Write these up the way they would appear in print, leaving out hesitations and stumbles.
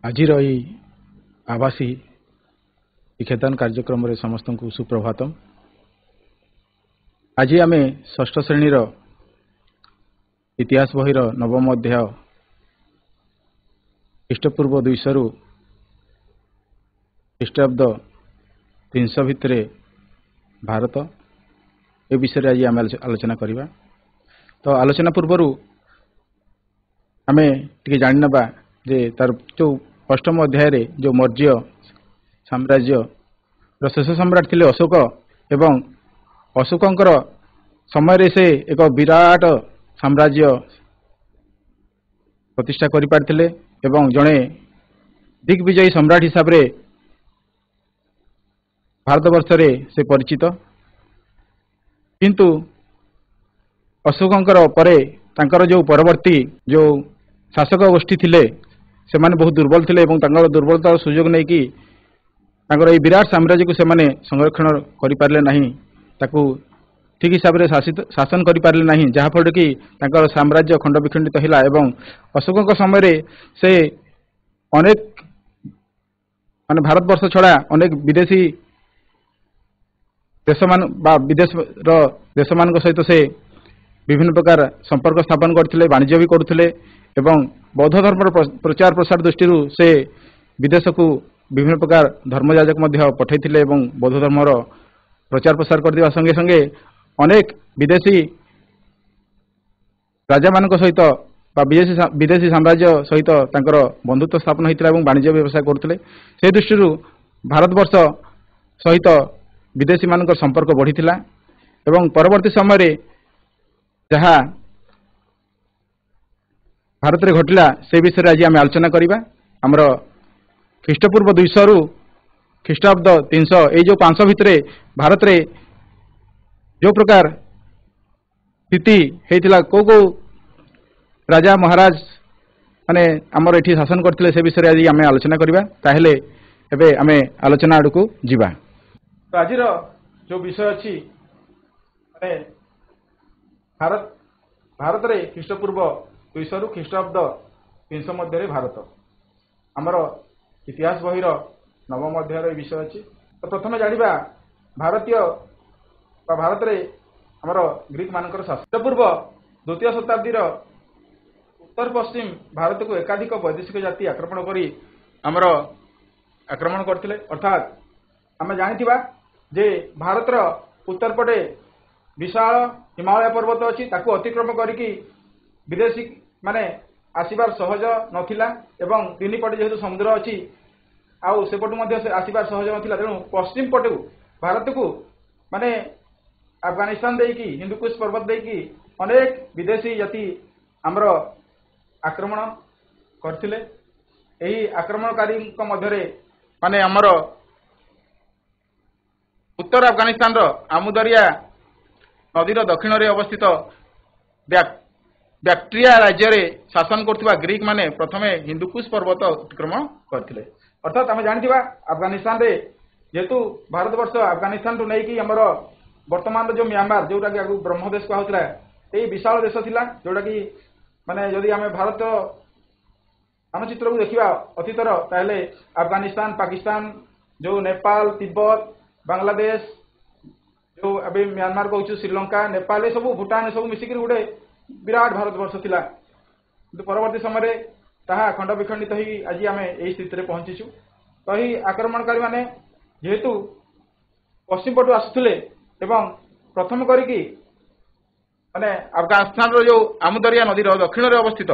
ଆଜିର ଏହି ଆଭାସୀ ଶିକ୍ଷାଦାନ କାର୍ଯ୍ୟକ୍ରମରେ ସମସ୍ତଙ୍କୁ ସୁପ୍ରଭାତମ। ଆଜି ଆମେ ଷଷ୍ଠ ଶ୍ରେଣୀର ଇତିହାସ ବହିର ନବମ ଅଧ୍ୟାୟ ଖ୍ରୀଷ୍ଟପୂର୍ବ 200 ଖ୍ରୀଷ୍ଟାବ୍ଦ 300 ଭିତରେ ଭାରତ ଏ ବିଷୟରେ ଆଜି ଆମେ ଆଲୋଚନା କରିବା। ତ ଆଲୋଚନା ପୂର୍ବରୁ ଆମେ ଟିକେ ଜାଣିନେବା ଯେ ତାର ଯେଉଁ ଅଷ୍ଟମ ଅଧ୍ୟାୟରେ ଯେଉଁ ମୌର୍ଯ୍ୟ ସାମ୍ରାଜ୍ୟର ଶେଷ ସମ୍ରାଟ ଥିଲେ ଅଶୋକ, ଏବଂ ଅଶୋକଙ୍କର ସମୟରେ ସେ ଏକ ବିରାଟ ସାମ୍ରାଜ୍ୟ ପ୍ରତିଷ୍ଠା କରିପାରିଥିଲେ ଏବଂ ଜଣେ ଦିଗ୍ବିଜୟୀ ସମ୍ରାଟ ହିସାବରେ ଭାରତବର୍ଷରେ ସେ ପରିଚିତ। କିନ୍ତୁ ଅଶୋକଙ୍କର ପରେ ତାଙ୍କର ଯେଉଁ ପରବର୍ତ୍ତୀ ଯେଉଁ ଶାସକ ଗୋଷ୍ଠୀ ଥିଲେ ସେମାନେ ବହୁତ ଦୁର୍ବଳ ଥିଲେ ଏବଂ ତାଙ୍କର ଦୁର୍ବଳତାର ସୁଯୋଗ ନେଇକି ତାଙ୍କର ଏହି ବିରାଟ ସାମ୍ରାଜ୍ୟକୁ ସେମାନେ ସଂରକ୍ଷଣ କରିପାରିଲେ ନାହିଁ, ତାକୁ ଠିକ୍ ହିସାବରେ ଶାସନ କରିପାରିଲେ ନାହିଁ, ଯାହାଫଳରେ କି ତାଙ୍କର ସାମ୍ରାଜ୍ୟ ଖଣ୍ଡ ବିଖଣ୍ଡିତ ହେଲା। ଏବଂ ଅଶୋକଙ୍କ ସମୟରେ ସେ ଅନେକ ଭାରତବର୍ଷ ଛଡ଼ା ଅନେକ ବିଦେଶୀ ଦେଶମାନ ବା ବିଦେଶର ଦେଶମାନଙ୍କ ସହିତ ସେ ବିଭିନ୍ନ ପ୍ରକାର ସମ୍ପର୍କ ସ୍ଥାପନ କରିଥିଲେ, ବାଣିଜ୍ୟ ବି କରୁଥିଲେ ଏବଂ ବୌଦ୍ଧ ଧର୍ମର ପ୍ରଚାର ପ୍ରସାର ଦୃଷ୍ଟିରୁ ସେ ବିଦେଶକୁ ବିଭିନ୍ନ ପ୍ରକାର ଧର୍ମଯାଜକ ମଧ୍ୟ ପଠାଇଥିଲେ ଏବଂ ବୌଦ୍ଧ ଧର୍ମର ପ୍ରଚାର ପ୍ରସାର କରିଦେବା ସଙ୍ଗେ ସଙ୍ଗେ ଅନେକ ବିଦେଶୀ ରାଜାମାନଙ୍କ ସହିତ ବା ବିଦେଶୀ ସାମ୍ରାଜ୍ୟ ସହିତ ତାଙ୍କର ବନ୍ଧୁତ୍ୱ ସ୍ଥାପନ ହୋଇଥିଲା ଏବଂ ବାଣିଜ୍ୟ ବ୍ୟବସାୟ କରୁଥିଲେ। ସେହି ଦୃଷ୍ଟିରୁ ଭାରତବର୍ଷ ସହିତ ବିଦେଶୀମାନଙ୍କର ସମ୍ପର୍କ ବଢ଼ିଥିଲା ଏବଂ ପରବର୍ତ୍ତୀ ସମୟରେ ଯାହା ଭାରତରେ ଘଟିଲା ସେ ବିଷୟରେ ଆଜି ଆମେ ଆଲୋଚନା କରିବା। ଆମର ଖ୍ରୀଷ୍ଟପୂର୍ବ 200 ଖ୍ରୀଷ୍ଟାବ୍ଦ 300 ଏଇ ଯେଉଁ 500 ଭିତରେ ଭାରତରେ ଯେଉଁ ପ୍ରକାର ସ୍ଥିତି ହେଇଥିଲା, କେଉଁ କେଉଁ ରାଜା ମହାରାଜ ମାନେ ଆମର ଏଠି ଶାସନ କରିଥିଲେ ସେ ବିଷୟରେ ଆଜି ଆମେ ଆଲୋଚନା କରିବା। ତାହେଲେ ଏବେ ଆମେ ଆଲୋଚନା ଆଡ଼କୁ ଯିବା। ତ ଆଜିର ଯେଉଁ ବିଷୟ ଅଛି ମାନେ ଭାରତରେ ଖ୍ରୀଷ୍ଟପୂର୍ବ 200 ଖ୍ରୀଷ୍ଟାବ୍ଦ 300 ମଧ୍ୟରେ ଭାରତ ଆମର ଇତିହାସ ବହିର ନବମ ଅଧ୍ୟାୟର ଏ ବିଷୟ ଅଛି। ତ ପ୍ରଥମେ ଜାଣିବା ଭାରତୀୟ ବା ଭାରତରେ ଆମର ଗ୍ରୀକ ମାନଙ୍କର ଶାସନ। ଖ୍ରୀଷ୍ଟପୂର୍ବ 2ୟ ଶତାବ୍ଦୀର ଉତ୍ତର ପଶ୍ଚିମ ଭାରତକୁ ଏକାଧିକ ବୈଦେଶିକ ଜାତି ଆକ୍ରମଣ କରି ଆମର ଆକ୍ରମଣ କରିଥିଲେ। ଅର୍ଥାତ୍ ଆମେ ଜାଣିଥିବା ଯେ ଭାରତର ଉତ୍ତର ପଟେ ବିଶାଳ ହିମାଳୟ ପର୍ବତ ଅଛି, ତାକୁ ଅତିକ୍ରମ କରିକି ବିଦେଶୀ ମାନେ ଆସିବାର ସହଜ ନଥିଲା ଏବଂ ତିନି ପଟେ ଯେହେତୁ ସମୁଦ୍ର ଅଛି ଆଉ ସେପଟୁ ମଧ୍ୟ ଆସିବାର ସହଜ ନଥିଲା, ତେଣୁ ପଶ୍ଚିମ ପଟକୁ ଭାରତକୁ ମାନେ ଆଫଗାନିସ୍ତାନ ଦେଇକି ହିନ୍ଦୁକୁଶ ପର୍ବତ ଦେଇକି ଅନେକ ବିଦେଶୀ ଜାତି ଆମର ଆକ୍ରମଣ କରିଥିଲେ। ଏହି ଆକ୍ରମଣକାରୀଙ୍କ ମଧ୍ୟରେ ମାନେ ଆମର ଉତ୍ତର ଆଫଗାନିସ୍ତାନର ଆମୁଦରିଆ ନଦୀର ଦକ୍ଷିଣରେ ଅବସ୍ଥିତ ବ୍ୟାକ୍ଟ୍ରିଆ ରାଜ୍ୟରେ ଶାସନ କରୁଥିବା ଗ୍ରୀକ ମାନେ ପ୍ରଥମେ ହିନ୍ଦୁକୁଶ ପର୍ବତ ଅତିକ୍ରମଣ କରିଥିଲେ। ଅର୍ଥାତ୍ ଆମେ ଜାଣିଥିବା ଆଫଗାନିସ୍ତାନରେ ଯେହେତୁ ଭାରତବର୍ଷ ଆଫଗାନିସ୍ତାନଠୁ ନେଇକି ଆମର ବର୍ତ୍ତମାନର ଯେଉଁ ମିଆଁମାର, ଯେଉଁଟାକି ଆଗକୁ ବ୍ରହ୍ମଦେଶ କୁହାଯାଉଥିଲା, ଏଇ ବିଶାଳ ଦେଶ ଥିଲା, ଯେଉଁଟାକି ମାନେ ଯଦି ଆମେ ଭାରତ ମାନଚିତ୍ରକୁ ଦେଖିବା ଅତୀତର, ତାହେଲେ ଆଫଗାନିସ୍ତାନ, ପାକିସ୍ତାନ, ଯେଉଁ ନେପାଳ, ତିବ୍ବତ, ବାଂଲାଦେଶ, ଯେଉଁ ଏବେ ମିଆଁମାର କହୁଛୁ, ଶ୍ରୀଲଙ୍କା, ନେପାଳ, ଏସବୁ ଭୁଟାନ ଏସବୁ ମିଶିକିରି ଗୋଟେ ବିରାଟ ଭାରତବର୍ଷ ଥିଲା। କିନ୍ତୁ ପରବର୍ତ୍ତୀ ସମୟରେ ତାହା ଖଣ୍ଡ ବିଖଣ୍ଡିତ ହୋଇ ଆଜି ଆମେ ଏହି ସ୍ଥିତିରେ ପହଞ୍ଚିଛୁ। ତ ଏହି ଆକ୍ରମଣକାରୀମାନେ ଯେହେତୁ ପଶ୍ଚିମ ପଟୁ ଆସୁଥିଲେ ଏବଂ ପ୍ରଥମ କରିକି ମାନେ ଆଫଗାନିସ୍ତାନର ଯେଉଁ ଆମୁଦରିଆ ନଦୀର ଦକ୍ଷିଣରେ ଅବସ୍ଥିତ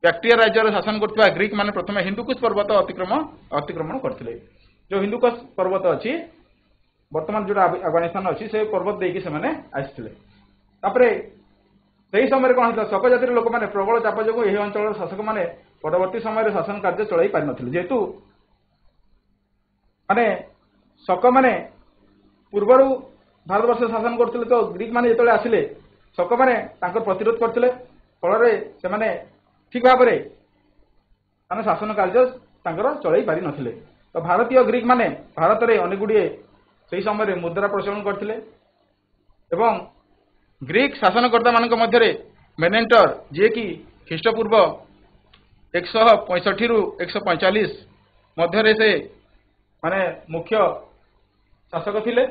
ବ୍ୟାକ୍ଟ୍ରିଆ ରାଜ୍ୟର ଶାସନ କରୁଥିବା ଗ୍ରୀକ ମାନେ ପ୍ରଥମେ ହିନ୍ଦୁକୁଶ ପର୍ବତ ଅତିକ୍ରମଣ କରିଥିଲେ। ଯେଉଁ ହିନ୍ଦୁକୁଶ ପର୍ବତ ଅଛି ବର୍ତ୍ତମାନ ଯେଉଁଟା ଆଫଗାନିସ୍ତାନ ଅଛି, ସେ ପର୍ବତ ଦେଇକି ସେମାନେ ଆସିଥିଲେ। ତାପରେ ସେହି ସମୟରେ କ'ଣ ହେଇଥିଲା, ଶକ ଜାତିର ଲୋକମାନେ ପ୍ରବଳ ଚାପ ଯୋଗୁଁ ଏହି ଅଞ୍ଚଳର ଶାସକମାନେ ପରବର୍ତ୍ତୀ ସମୟରେ ଶାସନ କାର୍ଯ୍ୟ ଚଳାଇ ପାରିନଥିଲେ। ଯେହେତୁ ମାନେ ଶକମାନେ ପୂର୍ବରୁ ଭାରତବର୍ଷ ଶାସନ କରୁଥିଲେ, ତ ଗ୍ରୀକ ମାନେ ଯେତେବେଳେ ଆସିଲେ ଶକମାନେ ତାଙ୍କର ପ୍ରତିରୋଧ କରିଥିଲେ, ଫଳରେ ସେମାନେ ଠିକ ଭାବରେ ମାନେ ଶାସନ କାର୍ଯ୍ୟ ତାଙ୍କର ଚଳାଇ ପାରିନଥିଲେ। ତ ଭାରତୀୟ ଗ୍ରୀକ ମାନେ ଭାରତରେ ଅନେକ ଗୁଡ଼ିଏ ସେହି ସମୟରେ ମୁଦ୍ରା ପ୍ରଚଳନ କରିଥିଲେ ଏବଂ ଗ୍ରୀକ ଶାସନକର୍ତ୍ତାମାନଙ୍କ ମଧ୍ୟରେ ମେନେଣ୍ଟର, ଯିଏକି ଖ୍ରୀଷ୍ଟପୂର୍ବ 165 रु 145 मध्य से माने मुख्य शासक थिले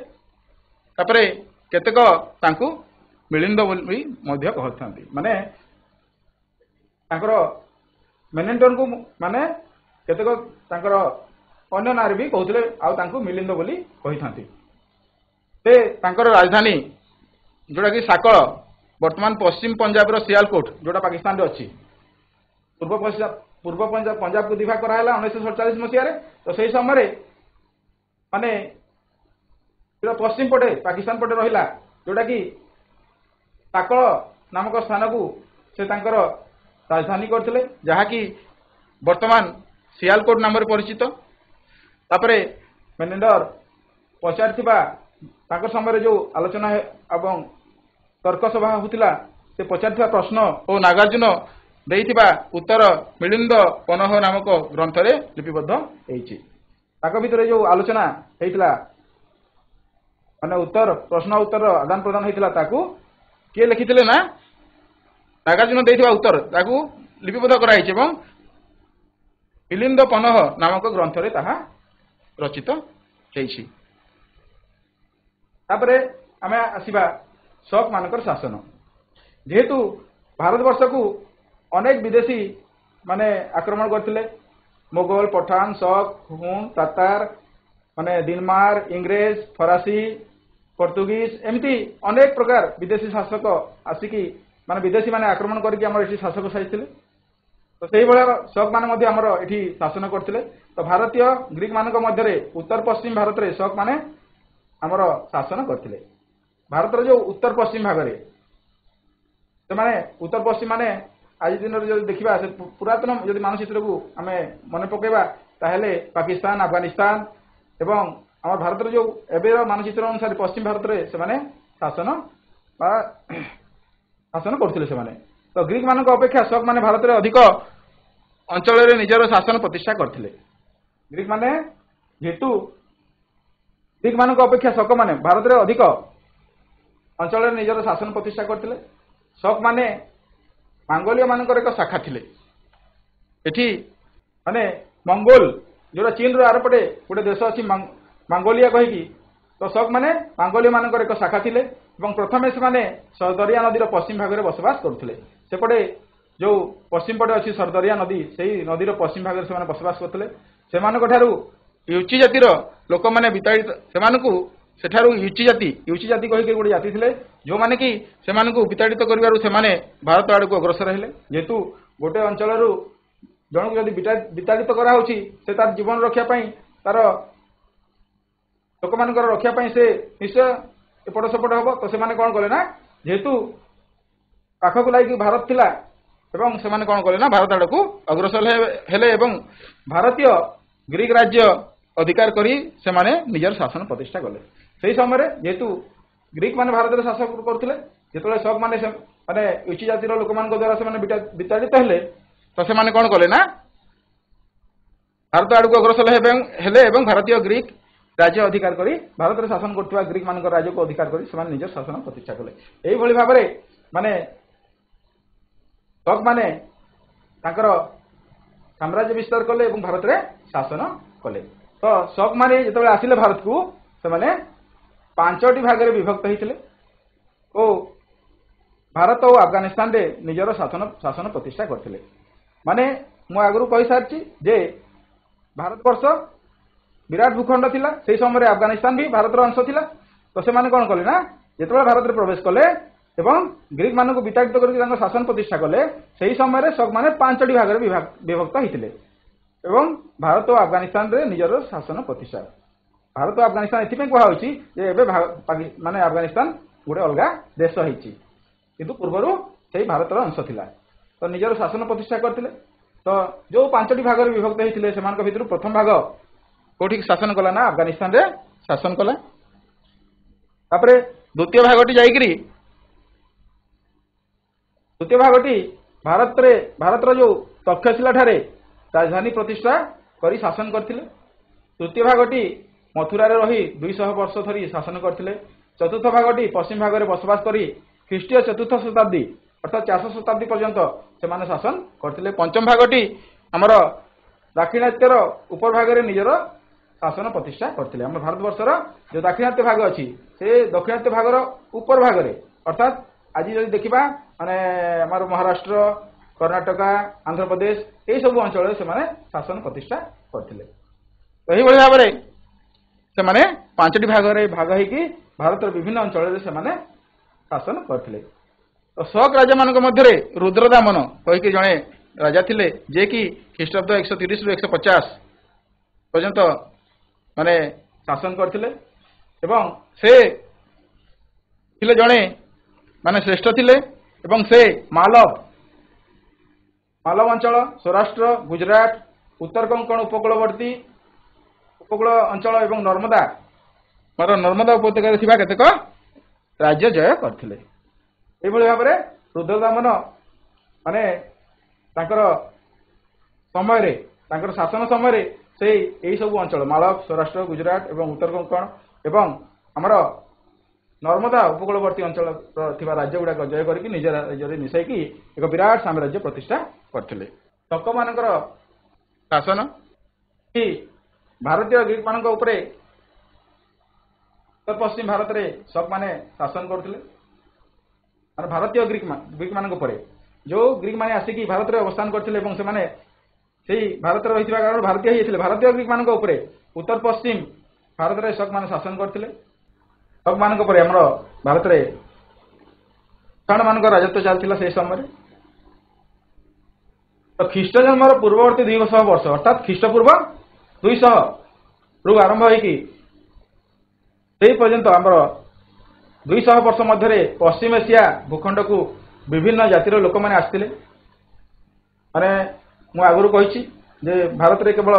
तापरे केतेक तांकु मिलिंद बोली मध्य कहथांती माने तांकर मेनेंटर को माने केतेक तांकर अन्य नारी भी कहउतले आ तांकु मिलिंद बोली कहिथांती से तांकर राजधानी जोड़ा कि साकळ वर्तमान पश्चिम पंजाब रो सियालकोट जोड़ा पाकिस्तान रे अछि पूर्व पंजाब को दिभा कराला 1947 मसीह रे तो सही समय रे माने पश्चिम पटे पाकिस्तान पटे रहिला जोड़ा कि साकळ नामक स्थान को से तांकर राजधानी करथिले जहा कि वर्तमान सियालकोट नाम रे परिचित तापरे मेनेंडर पचारथिबा तांकर समय जो आलोचना एवं तर्क सभा होतिला से पचारथिबा प्रश्न और नागार्जुन देइथिबा उत्तर मिलिंद पनह नामक ग्रंथ रे लिपिबद्ध हेइछि ताक भितरे जो आलोचना हेइतिला माने उत्तर प्रश्न उत्तर आदान प्रदान हेइतिला ताकू के लिखिथिले ना नागार्जुन देइथिबा उत्तर ताकू लिपिबद्ध कराइछि एवं मिलिंद पनह नामक ग्रंथ रे ताहा रचित हेइछि तापरे आमे आसीबा शक मानकर शासन जेहेतु भारतवर्ष को अनेक विदेशी माने आक्रमण करथिले मुगल पठान शक हुन तातार माने दिनमार इंग्रेज फरासी पोर्तुगीज एमती अनेक प्रकार विदेशी शासक आसिकी माने विदेशी माने आक्रमण करके हमर एठी शासक साइथिले तो सेही बळा शक माने मध्ये हमर एठी शासन करथिले तो भारतीय ग्रीक मानक मध्य रे उत्तर पश्चिम भारत रे शक माने हमर शासन करथिले भारत रो जो उत्तर पश्चिम भाग रे से माने उत्तर पश्चिम माने आज दिन रे जदि देखिबा से पुरातन जदि मानचित्र को आमे मने पकेबा ताहेले पाकिस्तान अफगानिस्तान एवं हमर भारत रो जो एबेर मानचित्र अनुसार पश्चिम भारत रे से माने शासन बा शासन करथिले से माने तो ग्रीक मानक अपेक्षा शक माने भारत रे अधिक अंचल रे निजर शासन प्रतिष्ठा करथिले ग्रीक माने जेतु ग्रीक मानक अपेक्षा शक माने भारत रे अधिक अंचल रे निजर शासन प्रतिष्ठा करथिले शक माने मंगोलिया मानकर एक शाखा थिले एठी माने मंगोल जोड़ा चीन रो आरपटे गोटे देश अछि मंगोलिया कहि तो शक माने मंगोलिया मानकर एक शाखा थिले एवं प्रथमे से माने सरदरिया नदी रो पश्चिम भाग रे बसवास करथिले सेपटे जो पश्चिम पटे अछि सरदरिया नदी सेही नदी रो पश्चिम भाग रे से माने बसवास करथिले से मानक ठारू यूची जाति रो लोक माने विताड़ित से मानकू सेठारू यूची जाति कहि गोटे जाति थिले जो माने कि से मानकू विताड़ित करिवारु से माने भारत आड़ को अग्रसर हेले जेतु गोटे अंचल रु जण को यदि विताड़ित करा होची से तार जीवन रक्षा पई तार लोक मानकर रक्षा पई से निश्चय एपट सेपट हबो तो से माने कोन कले ना जेतु पाखक लागी भारत थिला एवं से माने कोन कले ना भारत आड़ को अग्रसर हेले एवं भारतीय ग्रीक राज्य अधिकार करी से माने निजर शासन प्रतिष्ठा कले सेही समय रे जेतु ग्रीक माने भारत रे शासन करथिले जेतले शक माने से माने उच्च जाति रो लोक मान को द्वारा से माने विताड़ित हेले तो से माने कोन कले ना भारत आड़ को अग्रसर हेले एवं भारतीय ग्रीक राज्य अधिकार करी भारत रे शासन करथुवा ग्रीक मान को राज्य को अधिकार करी से माने निजर शासन प्रतिष्ठा कले एही भली भाबरे माने शक माने ताकर साम्राज्य विस्तार कले एवं भारत रे शासन कले तो शक माने जेतबे आसिले भारत को से माने पांचटी भाग रे विभक्त हिथिले ओ भारत और अफगानिस्तान रे निजर शासन प्रतिष्ठा करथिले माने मु आगरु कहि सारछि जे भारतवर्ष विराट भूखंड थिला सेही समय रे अफगानिस्तान भी भारत रो अंश थिला तो से माने कोन कले ना जेतबे भारत रे प्रवेश कले एवं ग्रीक मानक विताड़ित करके तांको शासन प्रतिष्ठा कले सेही समय रे शक माने पांचटी भाग रे विभक्त हिथिले एवं भारत और अफगानिस्तान रे निजर शासन प्रतिष्ठा भारत और अफगानिस्तान एथि कहा होछि जे एबे माने अफगानिस्तान गोटे अलगा देश होइछि किंतु पूर्वरु सेही भारत रो अंश थिला तो निजर शासन प्रतिष्ठा करथिले तो जो पांचटी भाग रे विभक्त हिथिले सेमान भितर प्रथम भाग कोठी शासन कला ना अफगानिस्तान रे शासन कला तापरे द्वितीय भागटी जाईकरी द्वितीय भागटी भारत रो जो तक्षशिला ठारे राजधानी प्रतिष्ठा करी शासन करथिले तृतीय भागटी मथुरा रे रही 200 वर्ष धरी शासन करथिले चतुर्थ भागटी पश्चिम भाग रे बसवास करी ख्रीष्टीय चतुर्थ शताब्दी अर्थात 400 शताब्दी पर्यंत से माने शासन करथिले पंचम भागटी ଆମର ଦାକ୍ଷିଣାତ୍ୟର ଉପରଭାଗରେ ନିଜର ଶାସନ ପ୍ରତିଷ୍ଠା କରିଥିଲେ। ଆମ ଭାରତବର୍ଷର ଯେଉଁ ଦାକ୍ଷିଣାତ୍ୟ ଭାଗ ଅଛି ସେ ଦକ୍ଷିଣାତ୍ୟ ଭାଗର ଉପର ଭାଗରେ ଅର୍ଥାତ୍ ଆଜି ଯଦି ଦେଖିବା ମାନେ ଆମର ମହାରାଷ୍ଟ୍ର, କର୍ଣ୍ଣାଟକା, ଆନ୍ଧ୍ରପ୍ରଦେଶ ଏହିସବୁ ଅଞ୍ଚଳରେ ସେମାନେ ଶାସନ ପ୍ରତିଷ୍ଠା କରିଥିଲେ। ତ ଏହିଭଳି ଭାବରେ ସେମାନେ 5ଟି ଭାଗରେ ଭାଗ ହେଇକି ଭାରତର ବିଭିନ୍ନ ଅଞ୍ଚଳରେ ସେମାନେ ଶାସନ କରିଥିଲେ। ତ ଶକ ରାଜାମାନଙ୍କ ମଧ୍ୟରେ ରୁଦ୍ରଦାମନ କହିକି ଜଣେ ରାଜା ଥିଲେ, ଯିଏକି ଖ୍ରୀଷ୍ଟାବ୍ଦ 130ରୁ 150 ପର୍ଯ୍ୟନ୍ତ ମାନେ ଶାସନ କରିଥିଲେ ଏବଂ ସେ ଥିଲେ ଜଣେ ମାନେ ଶ୍ରେଷ୍ଠ ଥିଲେ ଏବଂ ସେ ମାଲବ ଅଞ୍ଚଳ, ସୌରାଷ୍ଟ୍ର, ଗୁଜରାଟ, ଉତ୍ତର କୋଙ୍କଣ ଉପକୂଳବର୍ତ୍ତୀ ଉପକୂଳ ଅଞ୍ଚଳ ଏବଂ ନର୍ମଦା ଉପତ୍ୟକାରେ ଥିବା କେତେକ ରାଜ୍ୟ ଜୟ କରିଥିଲେ। ଏହିଭଳି ଭାବରେ ରୁଦ୍ରଦାମନ ମାନେ ତାଙ୍କର ସମୟରେ ତାଙ୍କର ଶାସନ ସମୟରେ ସେ ଏହି ସବୁ ଅଞ୍ଚଳ ମାଳବ, ସୌରାଷ୍ଟ୍ର, ଗୁଜରାଟ ଏବଂ ଉତ୍ତର କୋଙ୍କଣ ଏବଂ ଆମର ନର୍ମଦା ଉପକୂଳବର୍ତ୍ତୀ ଅଞ୍ଚଳ ଥିବା ରାଜ୍ୟ ଗୁଡ଼ାକ ଜୟ କରିକି ନିଜ ରାଜ୍ୟରେ ମିଶାଇକି ଏକ ବିରାଟ ସାମ୍ରାଜ୍ୟ ପ୍ରତିଷ୍ଠା କରିଥିଲେ। ଶକମାନଙ୍କର ଶାସନ କି ଭାରତୀୟ ଗ୍ରୀକ ମାନଙ୍କ ଉପରେ ଉତ୍ତର ପଶ୍ଚିମ ଭାରତରେ ଶକ ମାନେ ଶାସନ କରୁଥିଲେ। ମାନେ ଭାରତୀୟ ଗ୍ରୀକ ମାନଙ୍କ ଉପରେ ଯେଉଁ ଗ୍ରୀକ ମାନେ ଆସିକି ଭାରତରେ ଅବସ୍ଥାନ କରିଥିଲେ ଏବଂ ସେମାନେ ସେଇ ଭାରତରେ ରହିଥିବା କାରଣରୁ ଭାରତୀୟ ହେଇଯାଇଥିଲେ। ଭାରତୀୟ ଗ୍ରୀକ ମାନଙ୍କ ଉପରେ ଉତ୍ତର ପଶ୍ଚିମ ଭାରତରେ ଶକ ମାନେ ଶାସନ କରିଥିଲେ। ଶକ ମାନଙ୍କ ପରେ ଆମର ଭାରତରେ କୁଷାଣ ମାନଙ୍କ ରାଜତ୍ୱ ଚାଲିଥିଲା ସେହି ସମୟରେ। ତ ଖ୍ରୀଷ୍ଟ ଜନ୍ମର ପୂର୍ବବର୍ତ୍ତୀ 200 ବର୍ଷ ଅର୍ଥାତ୍ ଖ୍ରୀଷ୍ଟପୂର୍ବ 200ରୁ ଆରମ୍ଭ ହେଇକି ସେହି ପର୍ଯ୍ୟନ୍ତ ଆମର 200 ବର୍ଷ ମଧ୍ୟରେ ପଶ୍ଚିମ ଏସିଆ ଭୂଖଣ୍ଡକୁ ବିଭିନ୍ନ ଜାତିର ଲୋକମାନେ ଆସିଥିଲେ। ମାନେ ମୁଁ ଆଗରୁ କହିଛି ଯେ ଭାରତରେ କେବଳ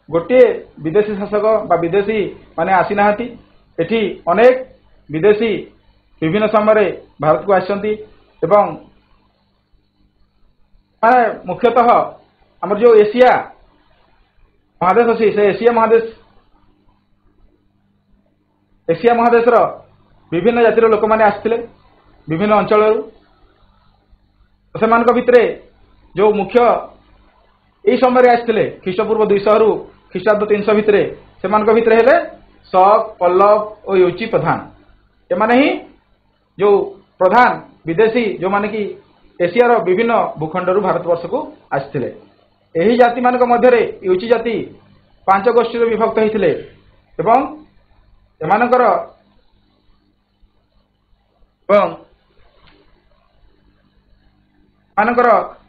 ଗୋଟିଏ ବିଦେଶୀ ଶାସକ ବା ବିଦେଶୀ ମାନେ ଆସିନାହାନ୍ତି, ଏଠି ଅନେକ ବିଦେଶୀ ବିଭିନ୍ନ ସମୟରେ ଭାରତକୁ ଆସିଛନ୍ତି ଏବଂ ମାନେ ମୁଖ୍ୟତଃ ଆମର ଯେଉଁ ଏସିଆ ମହାଦେଶ ଅଛି ସେ ଏସିଆ ମହାଦେଶର ବିଭିନ୍ନ ଜାତିର ଲୋକମାନେ ଆସିଥିଲେ ବିଭିନ୍ନ ଅଞ୍ଚଳରୁ। ସେମାନଙ୍କ ଭିତରେ ଯେଉଁ ମୁଖ୍ୟ ଏହି ସମୟରେ ଆସିଥିଲେ ଖ୍ରୀଷ୍ଟପୂର୍ବ 200ରୁ ଖ୍ରୀଷ୍ଟାବ୍ଦ 300 ଭିତରେ, ସେମାନଙ୍କ ଭିତରେ ହେଲେ ଶକ, ପଲ୍ଲବ ଓ ୟୁଚି ପ୍ରଧାନ। ଏମାନେ ହିଁ ଯେଉଁ ପ୍ରଧାନ ବିଦେଶୀ ଯେଉଁମାନେ କି ଏସିଆର ବିଭିନ୍ନ ଭୂଖଣ୍ଡରୁ ଭାରତବର୍ଷକୁ ଆସିଥିଲେ। ଏହି ଜାତିମାନଙ୍କ ମଧ୍ୟରେ ୟୁଚି ଜାତି 5 ଗୋଷ୍ଠୀରେ ବିଭକ୍ତ ହୋଇଥିଲେ ଏବଂ ଏମାନଙ୍କର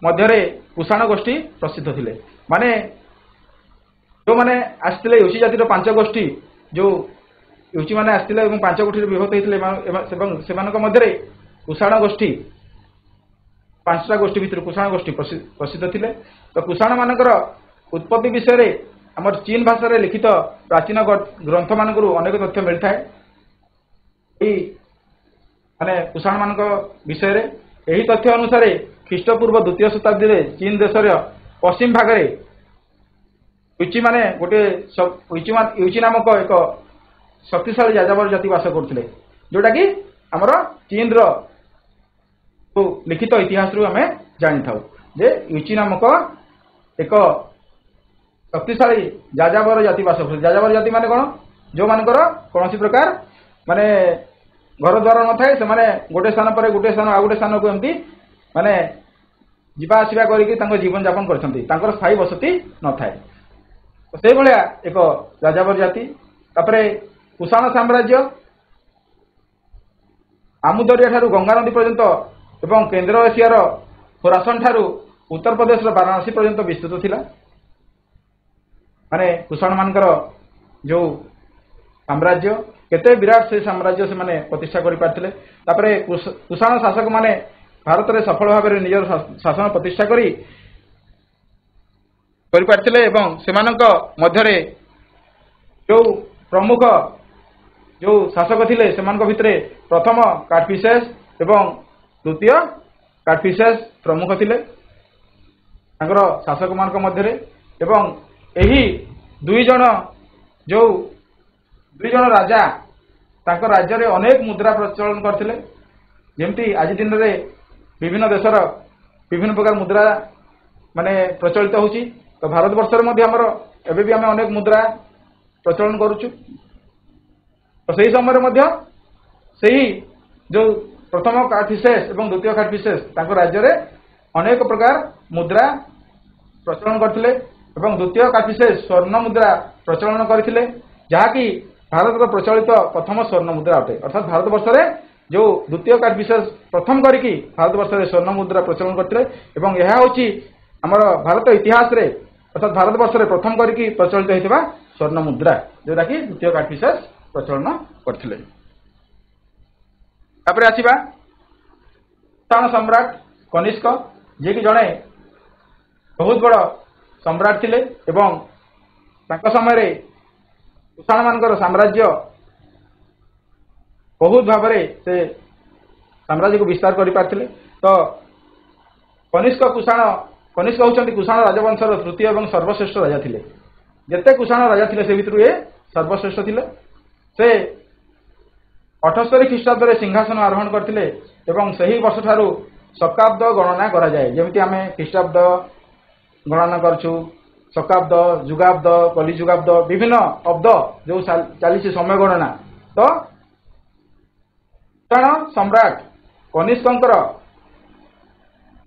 ମଧ୍ୟରେ କୁଷାଣ ଗୋଷ୍ଠୀ ପ୍ରସିଦ୍ଧ ଥିଲେ। ମାନେ ଯେଉଁମାନେ ଆସିଥିଲେ ୟୁଚି ଜାତିର 5 ଗୋଷ୍ଠୀ, ଯେଉଁ ୟୁଚି ମାନେ ଆସିଥିଲେ ଏବଂ 5 ଗୋଷ୍ଠୀରେ ବିଭକ୍ତ ହୋଇଥିଲେ ଏବଂ ସେମାନଙ୍କ ମଧ୍ୟରେ କୁଷାଣ ଗୋଷ୍ଠୀ 5ଟା ଗୋଷ୍ଠୀ ଭିତରୁ କୁଷାଣ ଗୋଷ୍ଠୀ ପ୍ରସିଦ୍ଧ ଥିଲେ। ତ କୁଷାଣ ମାନଙ୍କର ଉତ୍ପତ୍ତି ବିଷୟରେ ଆମର ଚୀନ ଭାଷାରେ ଲିଖିତ ପ୍ରାଚୀନ ଗ୍ରନ୍ଥମାନଙ୍କରୁ ଅନେକ ତଥ୍ୟ ମିଳିଥାଏ। ଏହି ମାନେ କୁଷାଣ ମାନଙ୍କ ବିଷୟରେ ଏହି ତଥ୍ୟ ଅନୁସାରେ ଖ୍ରୀଷ୍ଟପୂର୍ବ 2ୟ ଶତାବ୍ଦୀରେ ଚୀନ ଦେଶର ପଶ୍ଚିମ ଭାଗରେ ୟୁଚି ନାମକ ଏକ ଶକ୍ତିଶାଳୀ ଯାଯାବର ଜାତି ବାସ କରୁଥିଲେ, ଯୋଉଟାକି ଆମର ଚୀନର ଲିଖିତ ଇତିହାସରୁ ଆମେ ଜାଣିଥାଉ ଯେ ୟୁଚି ନାମକ ଏକ ଶକ୍ତିଶାଳୀ ଯାଯାବର ଜାତି ବାସ କରୁଥିଲେ। ଯାଯାବର ଜାତି ମାନେ କ'ଣ? ଯେଉଁମାନଙ୍କର କୌଣସି ପ୍ରକାର ମାନେ ଘର ଦ୍ୱାର ନଥାଏ, ସେମାନେ ଗୋଟେ ସ୍ଥାନ ପରେ ଗୋଟେ ସ୍ଥାନ ଆଉ ଗୋଟେ ସ୍ଥାନକୁ ଏମିତି ମାନେ ଯିବା ଆସିବା କରିକି ତାଙ୍କ ଜୀବନଯାପନ କରିଛନ୍ତି, ତାଙ୍କର ସ୍ଥାୟୀ ବସତି ନଥାଏ। ସେଇଭଳିଆ ଏକ ଯାଯାବର ଜାତି। ତାପରେ କୁଷାଣ ସାମ୍ରାଜ୍ୟ ଆମୁଦରିଆ ଠାରୁ ଗଙ୍ଗା ନଦୀ ପର୍ଯ୍ୟନ୍ତ ଏବଂ କେନ୍ଦ୍ର ଏସିଆର ଖୋରାସନ ଠାରୁ ଉତ୍ତରପ୍ରଦେଶର ବାରାଣସୀ ପର୍ଯ୍ୟନ୍ତ ବିସ୍ତୃତ ଥିଲା। ମାନେ କୁଷାଣ ମାନଙ୍କର ଯେଉଁ ସାମ୍ରାଜ୍ୟ କେତେ ବିରାଟ, ସେ ସାମ୍ରାଜ୍ୟ ସେମାନେ ପ୍ରତିଷ୍ଠା କରିପାରିଥିଲେ। ତାପରେ କୁଷାଣ ଶାସକ ମାନେ ଭାରତରେ ସଫଳ ଭାବରେ ନିଜର ଶାସନ ପ୍ରତିଷ୍ଠା କରିପାରିଥିଲେ ଏବଂ ସେମାନଙ୍କ ମଧ୍ୟରେ ଯେଉଁ ପ୍ରମୁଖ ଯେଉଁ ଶାସକ ଥିଲେ ସେମାନଙ୍କ ଭିତରେ ପ୍ରଥମ କାଡଫିସେସ୍ ଏବଂ ଦ୍ୱିତୀୟ କାଡଫିସେସ୍ ପ୍ରମୁଖ ଥିଲେ ତାଙ୍କର ଶାସକମାନଙ୍କ ମଧ୍ୟରେ। ଏବଂ ଏହି ଦୁଇ ଜଣ ରାଜା ତାଙ୍କ ରାଜ୍ୟରେ ଅନେକ ମୁଦ୍ରା ପ୍ରଚଳନ କରିଥିଲେ। ଯେମିତି ଆଜି ଦିନରେ ବିଭିନ୍ନ ଦେଶର ବିଭିନ୍ନ ପ୍ରକାର ମୁଦ୍ରା माने प्रचलित होची तो भारत वर्ष रे मध्ये हमर एबे भी हमें अनेक मुद्रा प्रचलन करूछु तो सही समय मध्ये सही जो प्रथम कार्डफिशेस एवं द्वितीय कार्डफिशेस ताको राज्य रे अनेक प्रकार मुद्रा प्रचलन करथिले एवं द्वितीय कार्डफिशेस स्वर्ण मुद्रा प्रचलन करथिले जहाँकि भारत रो प्रचलित प्रथम स्वर्ण मुद्रा अटे अर्थात भारत वर्ष रे जो द्वितीय कार्डफिशेस प्रथम करिकी भारत वर्ष रे स्वर्ण मुद्रा प्रचलन करथिले एवं यह होची हमर भारत इतिहास रे अर्थात भारत वर्ष रे प्रथम करिकी प्रचलित हेतिबा स्वर्ण मुद्रा जोटा कि द्वितीय कार्डफिशेस प्रचलन करथिले तापर आसीबा कुषाण सम्राट कनिष्क जे कि जणे बहुत बड़ सम्राट थिले एवं तांका समय रे कुषाण मानकर साम्राज्य बहुत भाव से साम्राज्य को विस्तार कर पारथिले तो कनिष्क होचंती कुषाण राजवंशर तृतीय एवं सर्वश्रेष्ठ राजा थिले जते कुषाण राजा थिले से भितरु ए सर्वश्रेष्ठ थिले से 78 ख्रीष्टाब्द रे सिंहासन आरोहण करथिले एवं सही वर्ष ठारू शकाब्द गणना करा जाए जेमिति आमे ख्रीष्टाब्द गणना करछु शकाब्द जुगाब्द कली जुगाब्द विभिन्न अब्द जो चालीस समय गणना तो कुषाण सम्राट कनिष्कंकर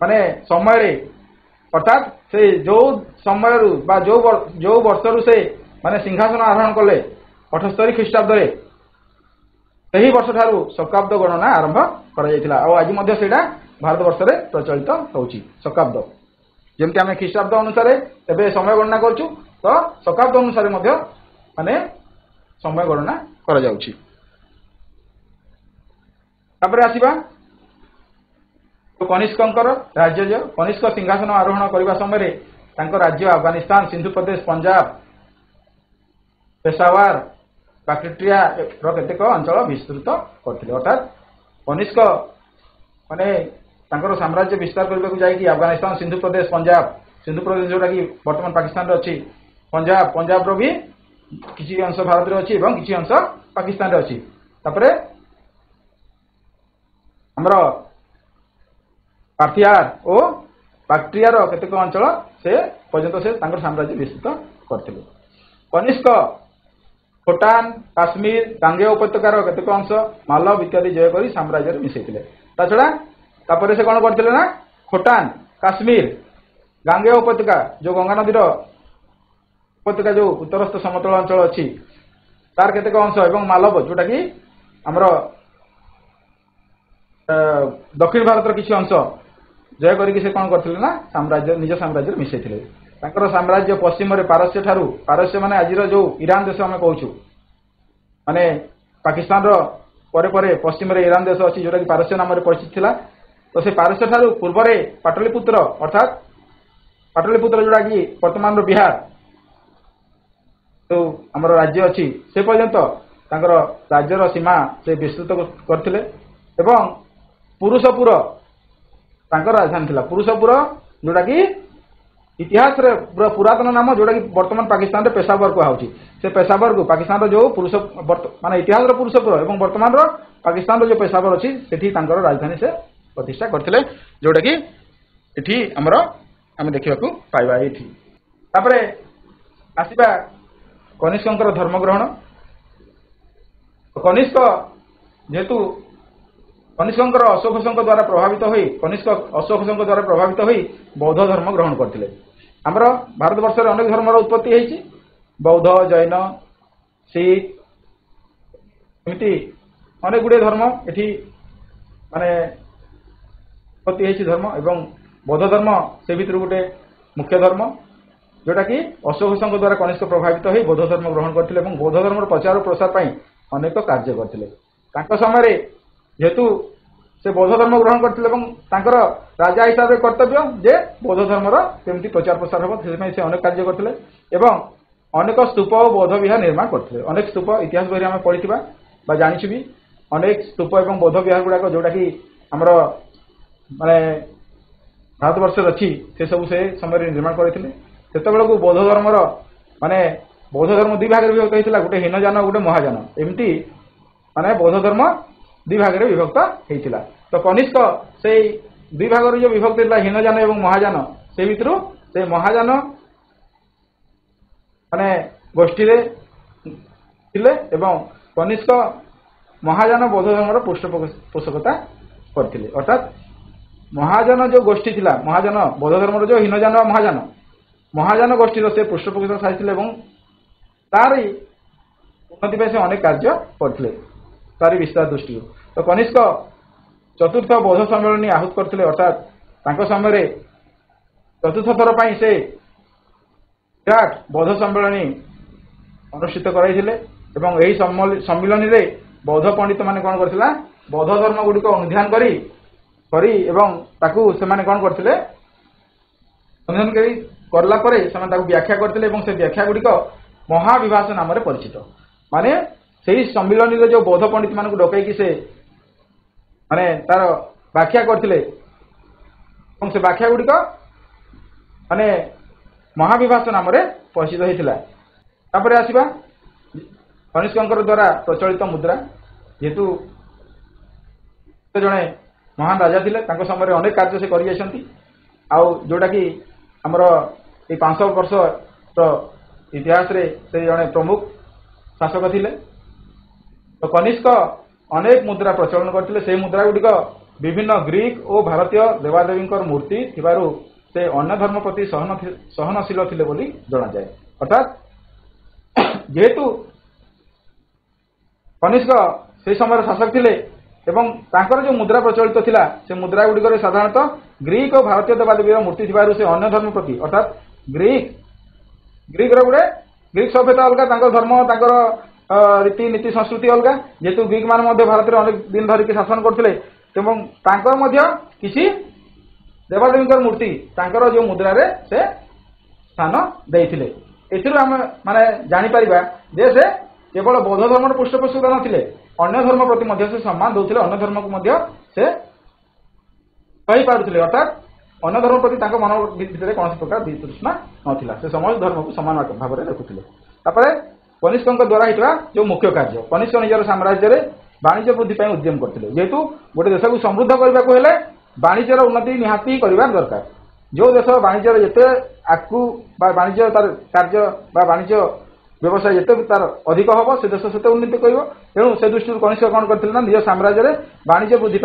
माने समय रे अर्थात से जो समय बा जो वर्ष से माने सिंहासन आरोहण कले 78 ख्रीष्टाब्द रे सही वर्ष ठारू शकाब्द गणना आरंभ करा जायतिला आ आज मध्ये सेटा भारत वर्ष रे प्रचलित होउची शकाब्द जेमति आमे ख्रीष्टाब्द अनुसार एबे समय गणना करछु तो शकाब्द अनुसार मध्ये माने समय गणना करा जाउची तापर आसीबा तो कनिष्कंकर राज्य कनिष्क सिंहासन आरोहण करबा समय रे तांको राज्य अफगानिस्तान सिंधु प्रदेश पंजाब पेशावर पाकिट्रिया रो केतेक अंचल विस्तृत करथिले अर्थात कनिष्क माने तांकर साम्राज्य विस्तार करबा को जाय कि अफगानिस्तान सिंधु प्रदेश जोटा कि वर्तमान पाकिस्तान रे अछि पंजाब रो भी किछि अंश भारत रे अछि एवं किछि अंश पाकिस्तान रे अछि तापरे हमरो पार्थियार ओ पाक्ट्रियार केतेक अंचल से पर्यंत से तांकर साम्राज्य विस्तृत करथिले कनिष्क खोटान काश्मीर गांगेय उपत्यकार केतेक अंश मालव इत्यादि जय करी साम्राज्य रे मिसैथिले ता छडा तापरे से कोन करथिले ना खोटान काश्मीर गांगेय उपत्यका जो गंगा नदी रो उपत्यका जो उत्तरस्थ समतल अंचल अछि तार केतेक अंश एवं मालव जोटा कि हमरो दक्षिण भारत रो किछि अंश जय करिक से कोन करथिले ना साम्राज्य निज साम्राज्य रे मिसैथिले तांकर साम्राज्य पश्चिम रे पारस्य ठारू पारस्य माने आजिर जो ईरान देश हम कहूछु माने पाकिस्तान रो परे परे पश्चिम रे ईरान देश अछि जोटा कि पारस्य नाम रे परिचित थिला तो से पारस्य ठारू पूर्व रे पाटलिपुत्र अर्थात पाटलिपुत्र जोटा कि वर्तमान रो बिहार तो हमर राज्य अछि से पर्यंत तांकर राज्य रो सीमा से विस्तृत करथिले एवं पुरुषपुर तांकर राजधानी थिला पुरुषपुर जोटा कि इतिहास रे पुरातन नाम जोटा कि वर्तमान पाकिस्तान रे पेशावर को आउची से पेशावर को पाकिस्तान रो जो पुरुष माने इतिहास रो पुरुषपुर एवं वर्तमान रो पाकिस्तान रो जो पेशावर अछि सेठी तांकर राजधानी से प्रतिष्ठा करथिले जोटा कि एठी हमरो हम देखिबा को पाइबा एठी तापरे आसीबा कनिष्कंकर धर्म ग्रहण कनिष्क जेतु कनिष्कंकर अशोक शंकर द्वारा प्रभावित होई कनिष्क अशोक शंकर द्वारा प्रभावित होई बौद्ध धर्म ग्रहण करथिले हमरो भारत वर्ष रे अनेक धर्मर उत्पत्ति हेछि बौद्ध जैन सिख एमिति अनेक गुडे धर्म एठी माने उत्पत्ति हेछि धर्म एवं बौद्ध धर्म से भितर गुटे मुख्य धर्म जोटा कि अशोक शंकर द्वारा कनिष्क प्रभावित होई बौद्ध धर्म ग्रहण करथिले एवं बौद्ध धर्मर प्रचार और प्रसार पई अनेक कार्य करथिले तांको समय रे जेतु से बौद्ध धर्म ग्रहण करथिले एवं तांकर राजा हिसाब रे कर्तव्य जे बौद्ध धर्मर केमति प्रचार प्रसार हो से अनेक कार्य करथिले एवं अनेक स्तूप और बौद्ध विहार निर्माण करथिले अनेक स्तूप इतिहास बहि हम पढिथिबा बा जानिछु भी अनेक स्तूप एवं बौद्ध विहार गुडा जोटा कि हमर माने भारत वर्ष अछि से सब से समय रे निर्माण करथिले सेतबेला को बौद्ध धर्मर माने बौद्ध धर्म दुई भाग रे विभक्त हेतिला गुटे हीनजान गुटे महाजान एमती माने बौद्ध धर्म दुई भाग रे विभक्त हेतिला तो कनिष्क से दुई भाग रे जो विभक्त हेतिला हीनजान एवं महाजान से भितरु से महाजन माने गोष्ठी रे थिले एवं कनिष्क महाजन बौद्ध धर्म पृष्ठपोषकता करथिले अर्थात महाजन जो गोष्ठी थिला महाजन बौद्ध धर्म जो हीनजान महाजन महाजन गोष्ठी से पृष्ठपोषकता साजिथिले एवं तारी उन्नति पे से अनेक कार्य करथिले तारी विस्तार दृष्टि तो कनिष्क चतुर्थ बौद्ध सम्मेलन आहूत करथिले अर्थात तांको समय चतुर्थ थर पई से विराट बौद्ध सम्मेलन अनुष्ठित कराइथिले एवं एही सम्मेलन रे बौद्ध पंडित माने कोन करथिला बौद्ध धर्म गुडी को अनुध्यान करी एवं ताकू से माने कोन करथिले अनुध्यान करी करला परे से ताकू व्याख्या करथिले एवं से व्याख्या गुडी को महाविभाष नाम रे परिचित माने सेही सम्मेलन रे जो बौद्ध पंडित मान को डकै कि से माने तार व्याख्या करथिले एवं से व्याख्या गुडी को माने महाविभाष नाम रे परिचित होइथिला तापरे आसीबा कनिष्कंकर द्वारा प्रचलित मुद्रा जेतु जड़े महान राजा थिले तांको समय अनेक कार्य से करि जायछंती आ जोटा कि हमर ए 500 वर्ष तो इतिहास रे से जड़े प्रमुख शासक थिले तो कनिष्क अनेक मुद्रा प्रचलन करथिले से मुद्रा गुडी विभिन्न ग्रीक और भारतीय देवादेवी मूर्ति थिबारु से अन्य धर्म प्रति सहनशील थिले बोली जणा जाय अर्थात जेहेतु कनिष्क से समय शासक थिले एवं तांकर जो मुद्रा प्रचलित थिला से मुद्रा गुडी साधारणतः ग्रीक और भारतीय देवादेवी मूर्ति थिबारु से अन्य धर्म प्रति अर्थात ग्रीक गुडे ग्रीक सभ्यता अलग तांकर धर्म तांकर रीति नीति संस्कृति अलग जेहेतु ग्रीक मान भारत में अनेक दिन धरिक शासन करथिले एवं तांकर मध्य किसी देवादेवी मूर्ति तांकर जो मुद्रा रे से स्थान देइथिले एथिरु हम माने जानि परिबा जे से केवल बौद्ध धर्म पृष्ठपोषक नथिले अन्य धर्म प्रति मध्य से सम्मान दउथिले अन्य धर्म को मध्य से कहि पारुथिले अर्थात अन्य धर्म प्रति तांको मन भितरे कोनोसी प्रकार वितृष्णा नथिला से समस्त धर्म को समान भाव में रखुथिले तापरे कनिष्कंक द्वारा हितवा जो मुख्य कार्य कनिष्क निजर साम्राज्य रे वाणिज्य वृद्धि पई उद्यम करथिले जेतु गोटे देश को समृद्ध करबा को हेले वाणिज्यर उन्नति निहाती करबा दरकार जो देश वाणिज्य जेते आकु बा वाणिज्य तार कार्य बा वाणिज्य व्यवसाय जिते तार अधिक हम से देश से उन्नति कर तेणु से दृष्टि कनिष्क कौन करते निज साम्राज्य में वाणिज्य वृद्धि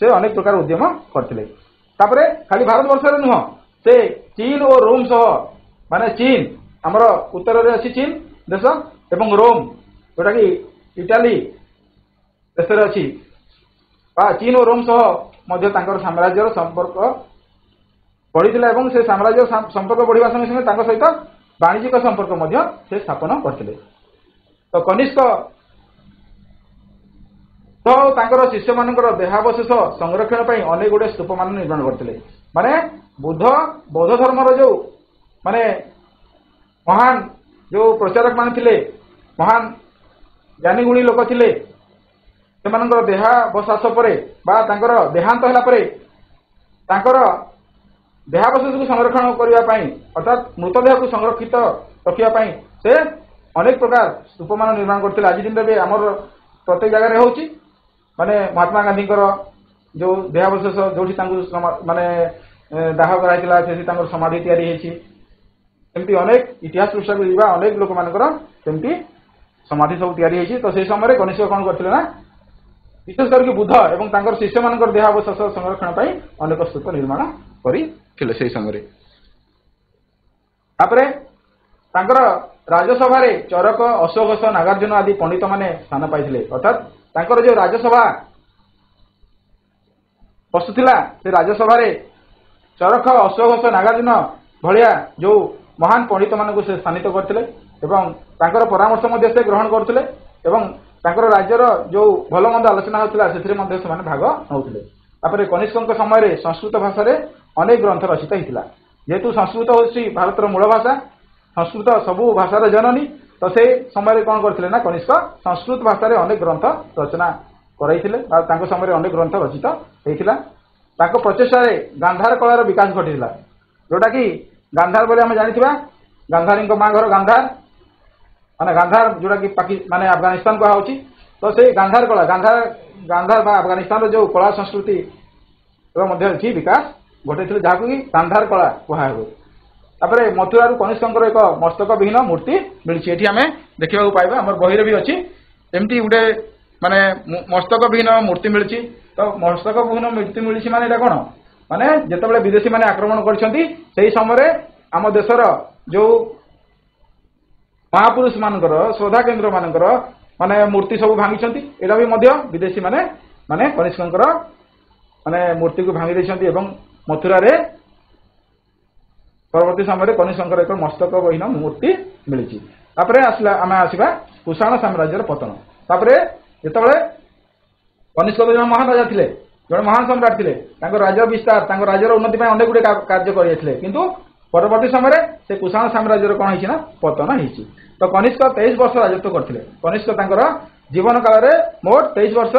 से अनेक प्रकार उद्यम करते खाली भारत वर्ष नुह से चीन और रोम सह माने चीन आमर उत्तर में अच्छी चीन देश एवं रोम जोटा कि इटाली देश अच्छी चीन और रोम सह साम्राज्यर संपर्क बढ़ी से साम्राज्य संपर्क बढ़िया संगे संगे सहित वाणिज्यिक संपर्क से स्थापन करते तो कनिष्क तो शिष्य मान देहावशेष संरक्षण अनेक गुड़े स्तूप मान निर्माण करते माने बौद्ध धर्म जो माने महान जो प्रचारक मान थिले महान ज्ञानी गुणी लोक थिले देहावशेष परे बा देहांत होला परे देहावशेष को संरक्षण करने अर्थात मृतदेह को संरक्षित रखापी से अनेक प्रकार स्तूप मान निर्माण करते आज दिन में आमर प्रत्येक जगह होची माने महात्मा गांधी जो देहावशेष जो माने दाह कराई समाधि तैयारी एमती अनेक इतिहास पृष्ठ को जीवा अनेक लोक मानकर समाधि सब तैयारी तो से समय कनिष्क कौन करते ना विशेष करके बुद्ध एवं तांकर शिष्य मान देहावशेष संरक्षण अनेक स्तूप निर्माण करथिले से समय तापरे तांकर राजसभा रे चरक अशोक नागार्जुन आदि पंडित माने स्थान पाइथिले अर्थात तांकर जो राजसभा बसुथिला से राजसभा रे चरक अशोक नागार्जुन भलिया जो महान पंडित मान को से स्थानित करथिले एवं तांकर परामर्श मध्ये से ग्रहण करथिले एवं तांकर राज्यर जो भल मंद आलोचना होतिला सेथिरे मध्ये से माने भाग नउथिले तापरे कनिष्कंक समय रे संस्कृत भाषा रे अनेक ग्रंथ रचित होता जेहेतु संस्कृत हूँ भारतर मूल भाषा संस्कृत सबू भाषार जननी तो से समय कौन करते ना कनिष्क संस्कृत भाषा रे अनेक ग्रंथ रचना कराइथिले समय अनेक ग्रंथ रचित होता प्रचेषा गांधार कलार विकास घटी जोटा कि गांधार बोले आम जानी गांधारी माँ घर गांधार माने गांधार जोटा कि माने अफगानिस्तान कहुच्छी तो से गांधार कला गांधार अफगानिस्तान जो कला संस्कृति विकास घटे जहाँ कि गांधार कला कह तापर मथुरा कनिष्कंकर एक मस्तक विहीन मूर्ति मिली ये आम देखा पाइबा आम बही भी अच्छी एमती गोटे माने मस्तक विहीन मूर्ति मिली तो मस्तक विहीन मूर्ति मिली माने कौन माने जिते विदेशी माने आक्रमण कर समय आम देशर जो महापुरुष मानकर श्रद्धा केन्द्र मानकर माने मूर्ति सब भांगी एटा भी विदेशी माने माने कनिष्कंकर माने मूर्ति को भांगी देछंती एवं मथुरा रे परवर्ती समय कनिष्कंकर एक मस्तक विहीन मूर्ति मिली आसला आम आसवा कुषाण साम्राज्यर पतन तापरे जिते कनिष्क जो महान राजा थे जो महान सम्राट थे राज्य विस्तार राज्यर उन्नति अनेक गुड़े कार्य करते किंतु परवर्ती समय से कुषाण साम्राज्यर कौन है पतन होती तो कनिष्क 23 वर्ष राजत्व करते कनिष्क जीवन काल में मोट 23 वर्ष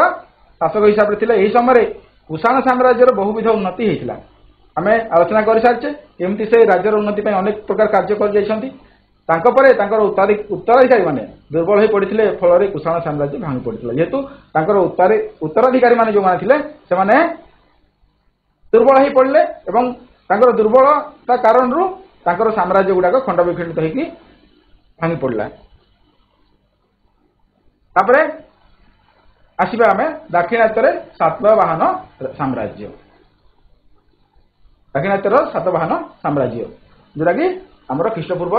शासक हिसाब से यही समय कुषाण साम्राज्यर बहुविध उन्नति होता आम आलोचना कर सारी केमती से राज्यर उन्नति अनेक प्रकार कार्य कर उत्तराधिकारी माने दुर्बल हो पड़ते फल कुषाण साम्राज्य भांगी पड़ता जेहेतु उत्तराधिकारी माने जो मैंने दुर्बल हो पड़े और दुर्बलता कारण साम्राज्य गुड़ाक खंड विखंडित होगी भांगी पड़ला तापरे आसवा आम दाक्षिणात्य सातवाहन साम्राज्य दाक्षिणात्यर सातवाहन साम्राज्य जोटा कि आमर ख्रीष्टपूर्व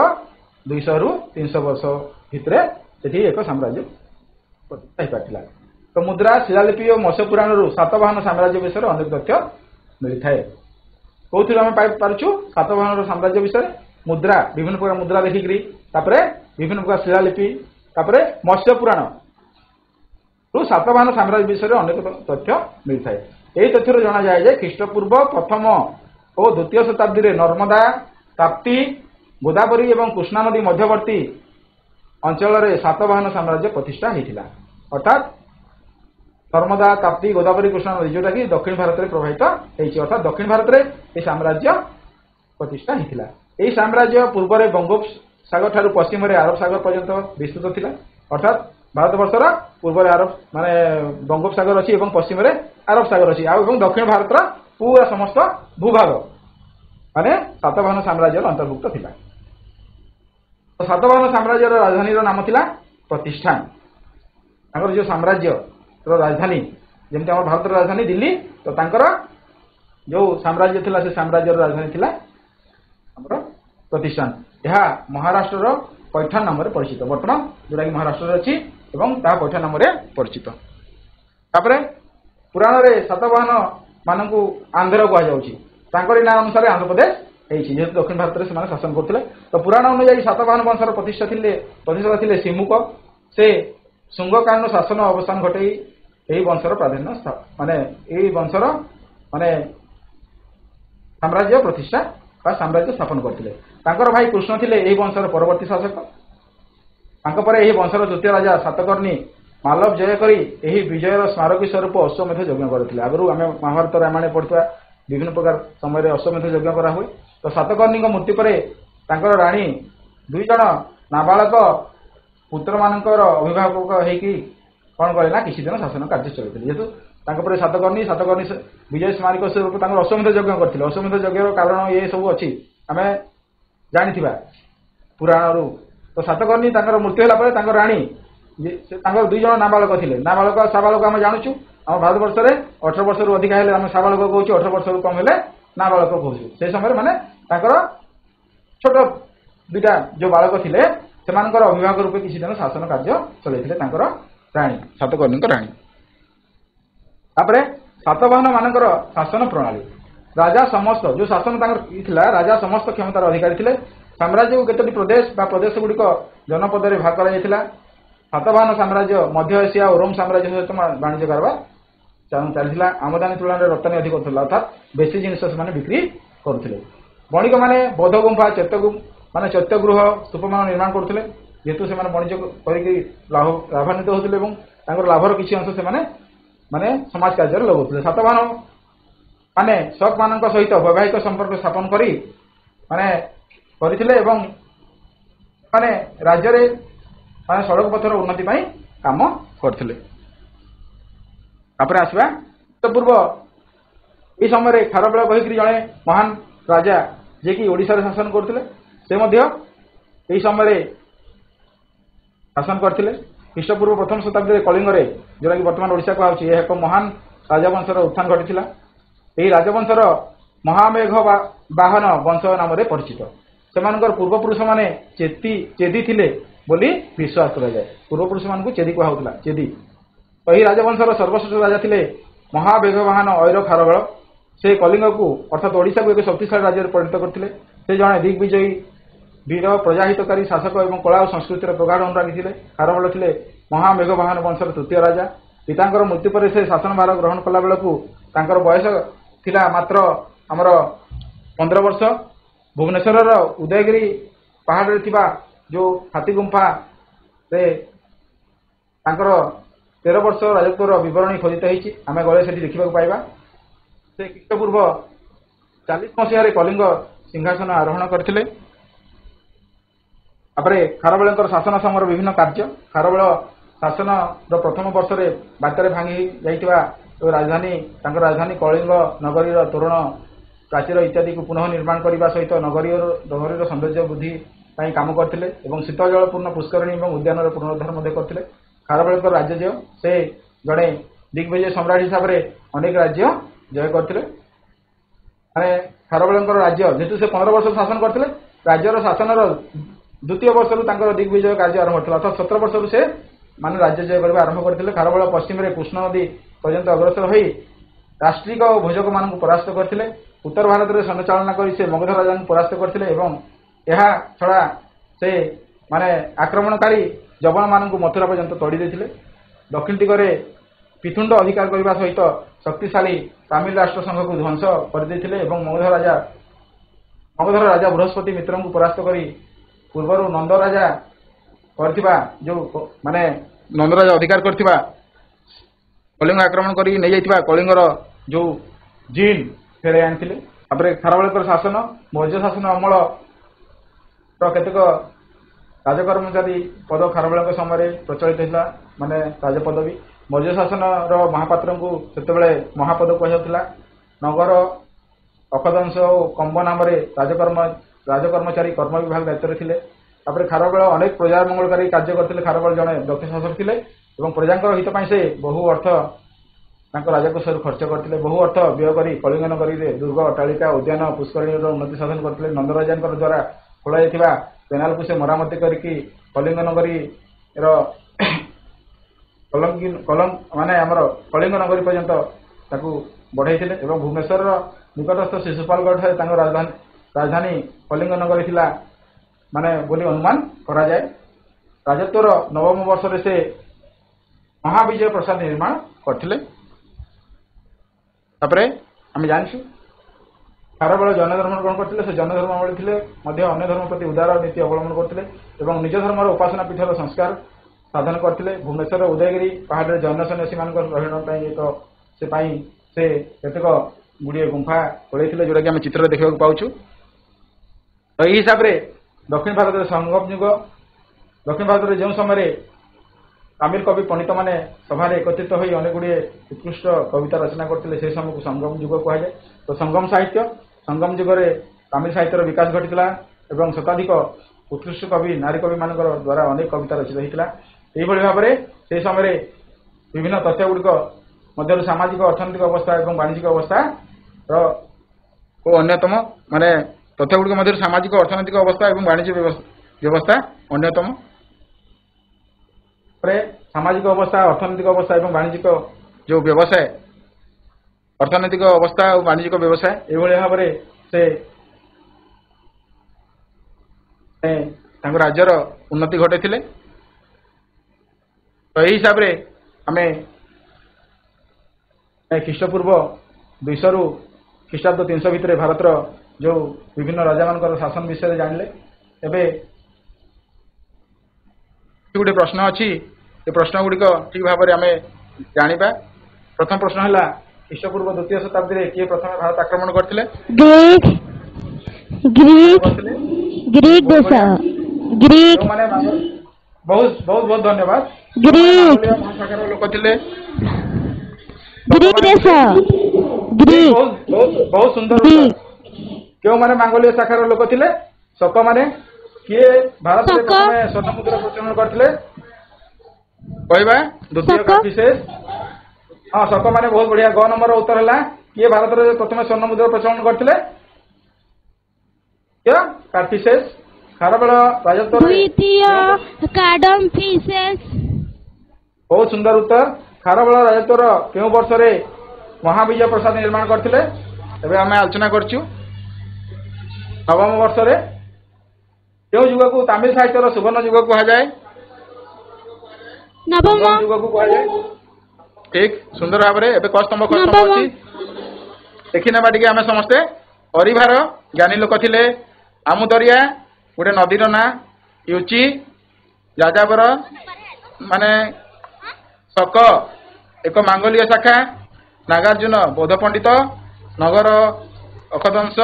200 रु 300 वर्ष भितर से एक साम्राज्य पार्ला तो मुद्रा शिलालिपि और मत्स्य पुराण सातवाहन साम्राज्य विषय अनेक तथ्य मिलता है कौन आम पार्छु सातवाहन साम्राज्य विषय मुद्रा विभिन्न प्रकार मुद्रा देखिकी विभिन्न प्रकार शिलालिपि मत्स्य पुराण सातवाहन साम्राज्य विषय अनेक तथ्य मिलता है यही तथ्य जना जाए ख्रीष्टपूर्व प्रथम और द्वितीय शताब्दी में नर्मदा ताप्ती गोदावरी और कृष्णा नदी मध्यवर्ती अंचल सातवाहन साम्राज्य प्रतिष्ठा होता अर्थात नर्मदा ताप्ती गोदावरी कृष्णा नदी जोटा कि दक्षिण भारत में प्रभावित होती अर्थात दक्षिण भारत में यह साम्राज्य प्रतिष्ठा होता यह साम्राज्य पूर्व में बंगोपसागर ठारू पश्चिम अरब सागर पर्यंत विस्तृत था अर्थात भारतवर्षर पूर्व अरब माने बंगोपसागर अच्छी और पश्चिम अरब सागर अच्छी और दक्षिण भारत पूरा समस्त भूभाग माने सातवाहन साम्राज्य अंतर्भुक्त था तो सातवाहन साम्राज्य राजधानी नाम था प्रतिष्ठान जो साम्राज्य राजधानी जमी आम भारत राजधानी दिल्ली तो जो साम्राज्य थिला से साम्राज्य राजधानी थिला हमर प्रतिष्ठान यह महाराष्ट्र पैठान नाम परिचित बर्तमान जोटा कि महाराष्ट्र अच्छी और पैठान नाम परिचित तापर पुराण रे सातवाहन मानू आंध्र कहुच्छी ना अनुसार आंध्र प्रदेश जेहेतु दक्षिण भारत में से शासन करते तो पुराण अनुजाई सातवाहन वंशर प्रतिष्ठा थे सिमुक से शुंगकान्न शासन अवसान घटे यही वंशर प्राधान्य माने यही वंशर माने साम्राज्य प्रतिष्ठा साम्राज्य स्थापन करते भाई कृष्ण थे यही वंशर परवर्ती शासक यही वंशर द्वितीय राजा सातकर्णी मालव जय करी यही विजयर स्मारकी स्वरूप अश्वमेध यज्ञ करते आगु आम महाभारत रामायण पढ़ुआ विभिन्न प्रकार समय अश्वमेध यज्ञ करा हुए तो सातकर्णी मृत्यु पर राणी दुई जन नाबालक पुत्र मानकर अभिभावक होगी कौन कले ना किसी दिन शासन कार्य चलते जेहेतु सातकर्णी विजय स्मारक स्वरूप अश्वमेध यज्ञ करते अश्वमेध यज्ञ कारण ये सब अच्छी आम जानी पुराण तो सातकर्णी मृत्यु होगा राणी दुई जन नाबालक थे नाबालक साबालक आम जानूँ आम भारत वर्ष में 18 वर्ष रु अधिक आम साबालक कहूँ 18 वर्ष रु कम है नाबालक कहूँ से समय माने छोट दुईटा जो बालक थे से अभिभावक रूपे किसी दिन शासन कार्य चलते राणी सातकर्णी राणी तापर सातवाहन मानकर शासन प्रणाली राजा समस्त जो शासन राजा समस्त क्षमतार अधिकारी थे साम्राज्य को केतोटी प्रदेश प्रदेश गुड़िक जनपद में भाग कर सातवाहन साम्राज्य मध्य एशिया और रोम साम्राज्य सहित वाणिज्य कारबार चलता आमदानी तुलन में रप्तानी अधिक होता अर्थात बेसी जिन से बिक्री करुले बणिक मैंने बौद्ध गुंफा माने चैत्यगृह स्तूप मान निर्माण करते जेहेतु से वाणिज्य लाभान्वित होते लाभर किसी अंश से माने समाज कार्य लगाते सातवाहन माने शक मान सहित वैवाहिक संपर्क स्थापन करी माने करथिले माने राज्य रे माने सड़क पथर उन्नति काम करथिले आसवा तो पूर्व ये समय खारबेल कहीकि जड़े महान राजा जे कि ओडिशा रे शासन करथिले से मध्य एही समय शासन करथिले ख्रीष्टपूर्व प्रथम शताब्दी कलिंग रे जोरा कि वर्तमान ओडिशा को आउची एक महान राजवंशर उत्थान घटिथिला एही राजवंशर महामेघ बाहन वंश नाम रे परिचित सेमानकर पूर्वपुरुष माने चेदी थिले बोली विश्वास करा जाय पूर्वपुरुष मान को चेदी कहउतला चेदी तो एही राजवंशर सर्वश्रेष्ठ राजा थिले महामेघ बाहन ऐर खारबळ से कलिंग को अर्थात ओडिशा को एक शक्तिशाली राज्य परिणत करथिले से जणे दिग्विजयी वीर प्रजाहितकारी शासक एवं कला और संस्कृतिर प्रगाढ़ अनुरागी थे खारबल थे महामेघ बाहन वंशर तृतीय राजा पितांकर मृत्यु पर से शासन भार ग्रहण कला बेलू तांकर बयस थिला मात्र आमर 15 वर्ष भुवनेश्वर उदयगिरी पहाड़ थिबा जो हाथी गुंफा रे तांकर 13 वर्ष राजत्वर विवरणी खोजित होईछि आमे गले सेठी देखिबा पाइबा से ख्रीष्टपूर्व 40 मसीह कलिंग सिंहासन आरोहण करथिले तापर खारबेलकर शासन समय विभिन्न कार्य खारबेल शासन प्रथम वर्ष में बात्यारे भांगी जाइतिबा राजधानी कलिंग नगरी तोरण प्राचीर इत्यादि को पुनः निर्माण करने सहित नगरी सौंदर्य वृद्धि काम करते शीत जलपूर्ण पुष्करणी और उद्यान पुनरुद्धार करते खारबेलकर राज्य से जड़े दिग्विजय सम्राट हिसाब से अनेक राज्य जय करते खारबेलकर राज्य जेहेतु से 15 वर्ष शासन करते राज्यर शासन द्वितीय वर्ष दिग्विजय कार्य आरंभ होता अर्थात 17 वर्ष से मान राज्य जय करने आरंभ करते खारबेल पश्चिम में कृष्ण नदी पर्यंत अग्रसर हो राष्ट्रिक भोजक मान परास्त करते उत्तर भारत में संचालना कर मगध राजा परास्त करते छड़ा से माने आक्रमणकारी जवान मान मथुरा पर्यंत तोड़ी देते दक्षिण दिगरे पिथुंड अधिकार करने सहित शक्तिशाली तामिल राष्ट्र संघ को ध्वंस करते मगधर राजा बृहस्पति मित्र को परास्त कर पूर्वर नंद राजा करथिबा जो माने नंद राजा अधिकार करथिबा कलिंग आक्रमण करी नै जाइथिबा कलिंगर जो जीन फेरे आनथिले तापर खारबेलकर शासन मौर्य शासन अमल केतेक राजकर्मचारी पद खारबेलक समय प्रचलित होता माने राजपदवी मौर्य शासन महापात्र को सेतेबेले महापद कहुला नगर अखदंश और कंब नाम राजकर्मचारी कर्म विभाग दायित्व थे तापर खारबेल अनेक प्रजा मंगलकारी कार्य करते खारबेल जड़े दक्ष शासक थे और प्रजा हित से बहु अर्थ राजकोष खर्च करते बहु अर्थ व्यय कर कलिंग नगरी में दुर्ग अट्टालिका उद्यान पुष्करणी उन्नति साधन करते नंदराजा द्वारा खोल केनाल को से मरामती करके कलिंग नगरी माने आमर कलिंग नगरी पर्यंत बढ़ाई भुवनेश्वर निकटस्थ शिशुपालगढ़ राजधानी कलिंग नगरी थिला माने बोली अनुमान करा जाए राजत्वर नवम वर्ष रे से महाविजय प्रसाद निर्माण करथिले तापरे हम जानछु खारबेल जैन धर्म ग्रहण करथिले से जैन धर्मावली थिले मध्य अन्य धर्म प्रति उदार नीति अवलंबन करथिले एवं निज धर्मर उपासना पीठर संस्कार साधन करथिले भुवनेश्वर उदयगिरी पहाड़ जैन सन्यासी मान रहण से केतेक गुड़िए गुंफा खोलते जोटा कि आम चित्र देखा पाचु तो यही हिसाब से दक्षिण भारत में संगम युग दक्षिण भारत में जो समय तमिल कवि पंडित मैंने सभा एकत्रित हो अनेक गुड़िए उत्कृष्ट कविता रचना करते से समय को संगम युग कहुए तो संगम साहित्य संगम युगरे तमिल साहित्यर विकास घटीला एवं शताधिक उत्कृष्ट कवि नारी कवि मान द्वारा अनेक कविता रचित होता यही भाव में से समय विभिन्न तथ्य गुड़िक मध्य सामाजिक अर्थनैतिक अवस्था और वाणिज्यिक अवस्था अन्यतम माने तथ्य गुड़िक मध्य सामाजिक अर्थनैतिक अवस्था और वाणिज्य व्यवस्था अन्यतम सामाजिक अवस्था अर्थनैतिक अवस्था और वाणिज्यिक जो व्यवसाय अर्थनैतिक अवस्था और वाणिज्यिक व्यवसाय ये भाव से राज्यर उन्नति घटे तो यही हिसाब से आम ख्रीष्टपूर्व 200 रु ख्रीष्टाब्द 300 भितर भारतर जो विभिन्न राजा मान शासन विषय जानले एबे गोटे प्रश्न अच्छी ये प्रश्न गुड़िक ठीक भाव में आम जाना प्रथम प्रश्न है ख्रीष्टपूर्व 2य शताब्दी में किए प्रथम भारत आक्रमण करते ग्रीक बहुत बहुत बहुत धन्यवाद महासागर लोक थे बहुत सुंदर क्यों माने मांगोलिय शाखार लोक थिले शक माने किए भारत में प्रथम स्वर्ण मुद्रा प्रचलन करथिले कहबा द्वितीय कार्टिसेस हाँ शक माने बहुत बढ़िया ग नंबर उत्तर है किए भारत में प्रथम स्वर्ण मुद्रा प्रचलन करथिले क्या कार्टिसेस खारबेल राजत्व द्वितीय काडम्फिसेस बहुत सुंदर उत्तर खारबेल राजत्वर केउ वर्ष रे महाविजय प्रसाद निर्माण करथिले एबे हमें आलोचना करछु नवम वर्ष रे केउ युग को तमिल साहित्यर सुवर्ण युग कहा जाए नवम युग को कहा जाए ठीक सुंदर भाव रे एबे कस्तंभ अछि देखि नेबा टिके हमें समस्ते परिवार ज्ञानी लोक थिले आमुदरिया गोटे नदीर ना युची जाजाबर माने शक एक मांगोलिय शाखा नागार्जुन बौद्ध पंडित नगर अखदंश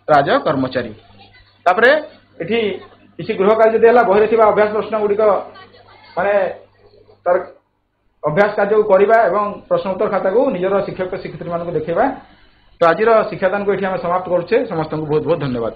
राज कर्मचारी तापरे एठी किसी गृह कार्य देला बहिरे थिबा अभ्यास प्रश्न गुडी को माने तर अभ्यास कार्य को करिबा एवं प्रश्न उत्तर खाता को निजर शिक्षक शिक्षयित्री मान को देखेबा तो आज शिक्षादान को एठी हम समाप्त करछे समस्त को बहुत बहुत धन्यवाद।